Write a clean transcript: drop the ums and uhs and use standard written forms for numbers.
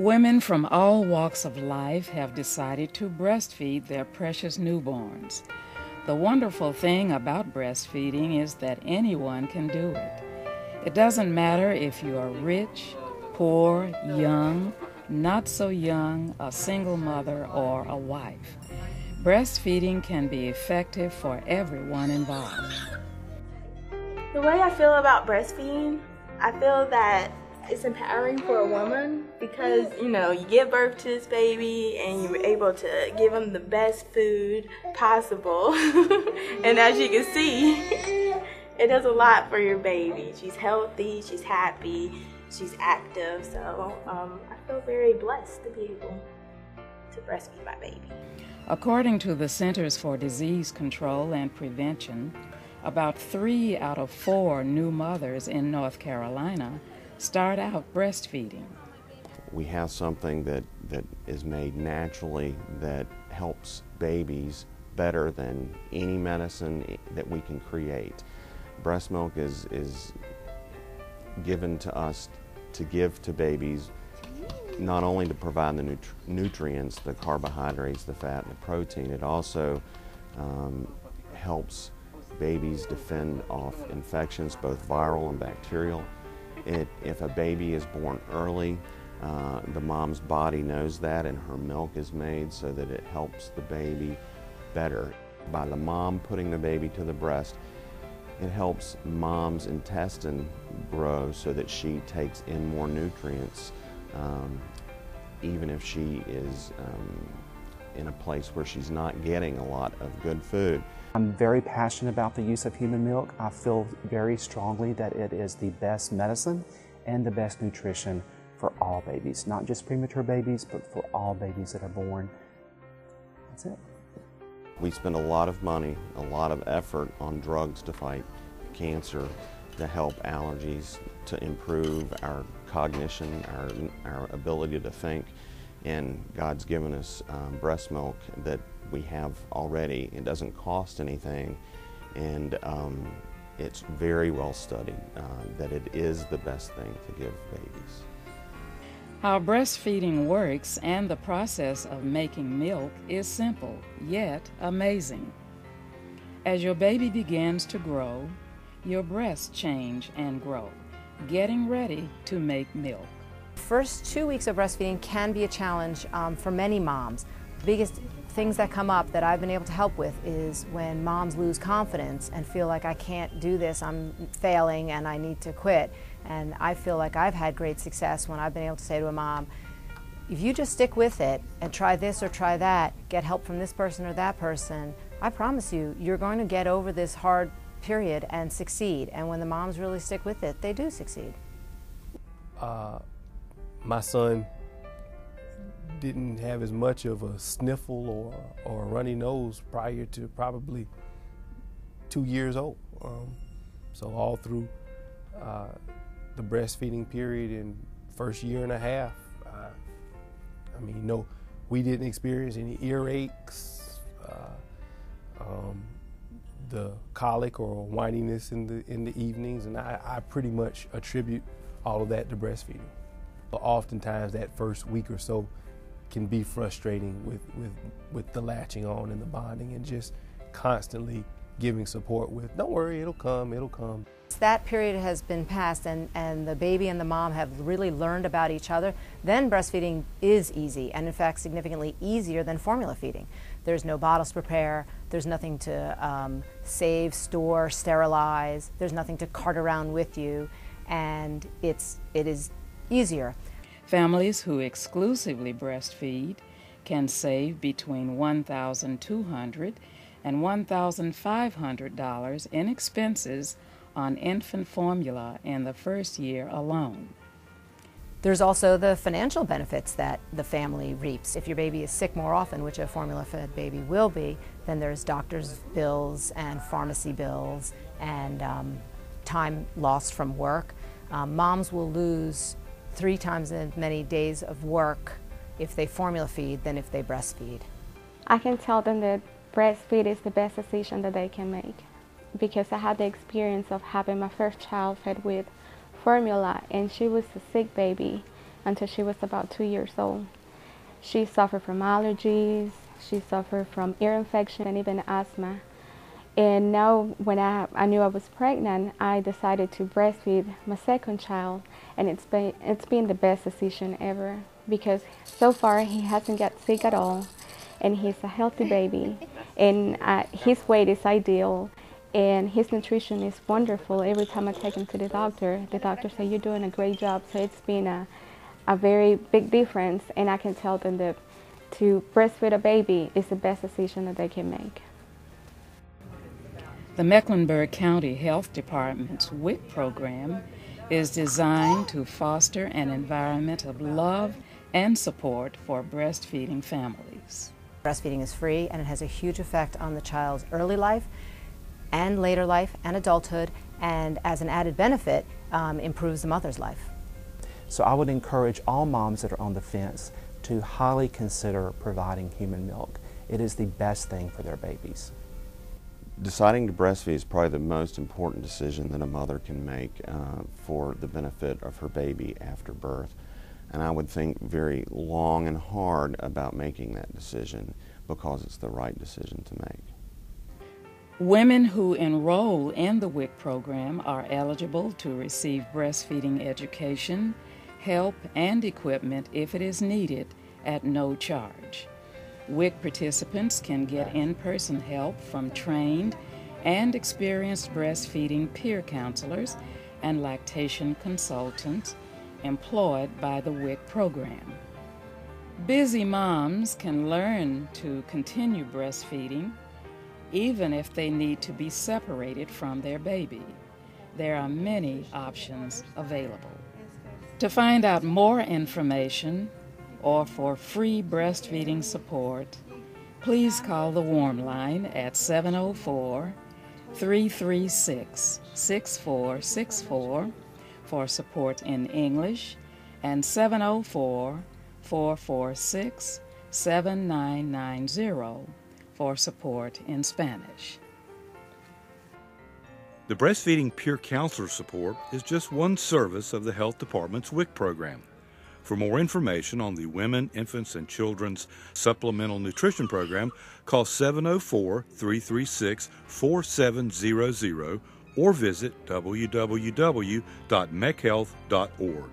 Women from all walks of life have decided to breastfeed their precious newborns. The wonderful thing about breastfeeding is that anyone can do it. It doesn't matter if you are rich, poor, young, not so young, a single mother, or a wife. Breastfeeding can be effective for everyone involved. The way I feel about breastfeeding, I feel that it's empowering for a woman because, you give birth to this baby and you're able to give him the best food possible. And as you can see, it does a lot for your baby. She's healthy, she's happy, she's active. So I feel very blessed to be able to breastfeed my baby. According to the Centers for Disease Control and Prevention, about 3 out of 4 new mothers in North Carolina start out breastfeeding. We have something that is made naturally that helps babies better than any medicine that we can create. Breast milk is given to us to give to babies, not only to provide the nutrients, the carbohydrates, the fat, and the protein. It also helps babies defend off infections, both viral and bacterial. If a baby is born early, the mom's body knows that, and her milk is made so that it helps the baby better. By the mom putting the baby to the breast, it helps mom's intestine grow so that she takes in more nutrients, even if she is in a place where she's not getting a lot of good food. I'm very passionate about the use of human milk. I feel very strongly that it is the best medicine and the best nutrition for all babies, not just premature babies, but for all babies that are born. That's it. We spend a lot of money, a lot of effort on drugs to fight cancer, to help allergies, to improve our cognition, our ability to think. And God's given us breast milk that we have already. It doesn't cost anything, and it's very well studied that it is the best thing to give babies. How breastfeeding works and the process of making milk is simple, yet amazing. As your baby begins to grow, your breasts change and grow, getting ready to make milk. First 2 weeks of breastfeeding can be a challenge for many moms. The biggest things that come up that I've been able to help with is when moms lose confidence and feel like I can't do this, I'm failing and I need to quit. And I feel like I've had great success when I've been able to say to a mom, if you just stick with it and try this or try that, get help from this person or that person, I promise you, you're going to get over this hard period and succeed. And when the moms really stick with it, they do succeed. My son didn't have as much of a sniffle or a runny nose prior to probably 2 years old. So all through the breastfeeding period in first year and a half, we didn't experience any earaches, the colic or whininess in the evenings, and I pretty much attribute all of that to breastfeeding. Oftentimes that first week or so can be frustrating with the latching on and the bonding and just constantly giving support with, don't worry, it'll come, it'll come. That period has been passed and the baby and the mom have really learned about each other, then breastfeeding is easy, and in fact significantly easier than formula feeding. There's no bottles to prepare, there's nothing to save, store, sterilize, there's nothing to cart around with you, and it is easier. Families who exclusively breastfeed can save between $1,200 and $1,500 in expenses on infant formula in the first year alone. There's also the financial benefits that the family reaps. If your baby is sick more often, which a formula-fed baby will be, then there's doctor's bills and pharmacy bills and time lost from work. Moms will lose 3 times as many days of work if they formula feed than if they breastfeed. I can tell them that breastfeed is the best decision that they can make, because I had the experience of having my first child fed with formula, and she was a sick baby, until she was about 2 years old. She suffered from allergies, she suffered from ear infection, and even asthma. And now when I knew I was pregnant, I decided to breastfeed my second child, and it's been the best decision ever, because so far he hasn't got sick at all, and he's a healthy baby, and his weight is ideal, and his nutrition is wonderful. Every time I take him to the doctor says, "You're doing a great job." So it's been a very big difference, and I can tell them that to breastfeed a baby is the best decision that they can make. The Mecklenburg County Health Department's WIC program is designed to foster an environment of love and support for breastfeeding families. Breastfeeding is free, and it has a huge effect on the child's early life and later life and adulthood, and as an added benefit, improves the mother's life. So I would encourage all moms that are on the fence to highly consider providing human milk. It is the best thing for their babies. Deciding to breastfeed is probably the most important decision that a mother can make for the benefit of her baby after birth. And I would think very long and hard about making that decision, because it's the right decision to make. Women who enroll in the WIC program are eligible to receive breastfeeding education, help, and equipment if it is needed at no charge. WIC participants can get in-person help from trained and experienced breastfeeding peer counselors and lactation consultants employed by the WIC program. Busy moms can learn to continue breastfeeding even if they need to be separated from their baby. There are many options available. To find out more information or for free breastfeeding support, please call the Warm Line at 704-336-6464 for support in English, and 704-446-7990 for support in Spanish. The Breastfeeding Peer Counselor Support is just one service of the Health Department's WIC program. For more information on the Women, Infants, and Children's Supplemental Nutrition Program, call 704-336-4700 or visit www.mechhealth.org.